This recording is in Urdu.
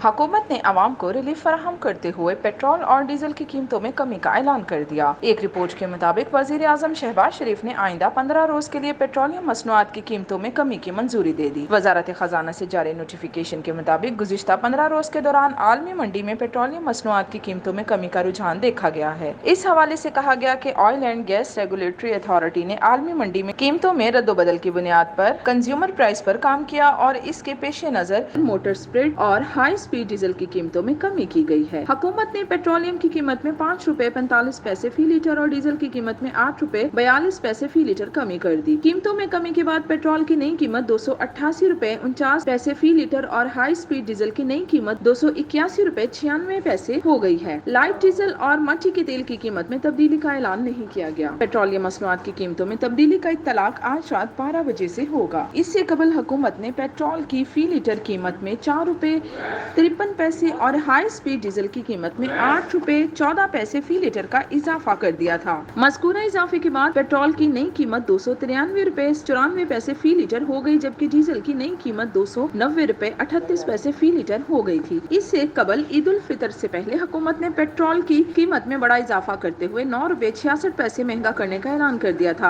حکومت نے عوام کو ریلیف فراہم کرتے ہوئے پیٹرول اور ڈیزل کی قیمتوں میں کمی کا اعلان کر دیا۔ ایک رپورٹ کے مطابق وزیر اعظم شہباز شریف نے آئندہ 15 روز کے لیے پیٹرولیم مصنوعات کی قیمتوں میں کمی کی منظوری دے دی۔ وزارت خزانہ سے جاری نوٹیفیکیشن کے مطابق گزشتہ 15 روز کے دوران عالمی منڈی میں پیٹرولیم مصنوعات کی قیمتوں میں کمی کا رجحان دیکھا گیا ہے۔ اس حوالے سے کہا گیا کہ oil and gas regulatory authority نے عالمی منڈی میں قیمتوں میں رد و بدل کی بنیاد پر کنزیومر پرائس پر کام کیا اور اس کے پیش نظر موٹر اسپرٹ اور ہائی اسپیڈ ڈیزل کی قیمتوں میں کمی کی گئی ہے۔ حکومت نے پیٹرولیم کی قیمت میں 5 روپے 45 پیسے فی لیٹر اور ڈیزل کی قیمت میں 8 روپے 42 پیسے فی لیٹر کمی کر دی۔ قیمتوں میں کمی کے بعد پیٹرول کی نئی قیمت 288 روپے 49 پیسے فی لیٹر اور ہائی اسپیڈ ڈیزل کی نئی قیمت 281 روپے 96 پیسے ہو گئی ہے۔ لائٹ ڈیزل اور مٹی کے تیل کی قیمت میں تبدیلی کا اعلان نہیں کیا گیا۔ پیٹرولیم مصنوعات کی قیمتوں میں تبدیلی کا اطلاق آج رات 12 بجے سے ہوگا۔ اس سے قبل حکومت نے پیٹرول کی فی لیٹر قیمت میں 4 روپے 53 پیسے اور ہائی اسپیڈ ڈیزل کی قیمت میں 8 روپے 14 پیسے فی لیٹر کا اضافہ کر دیا تھا۔ مذکورہ اضافے کے بعد پیٹرول کی نئی قیمت 293 روپے 94 پیسے فی لیٹر ہو گئی، جبکہ ڈیزل کی نئی قیمت 290 روپے 38 پیسے فی لیٹر ہو گئی تھی۔ اس سے قبل عید الفطر سے پہلے حکومت نے پیٹرول کی قیمت میں بڑا اضافہ کرتے ہوئے 9 روپے 66 پیسے مہنگا کرنے کا اعلان کر دیا تھا۔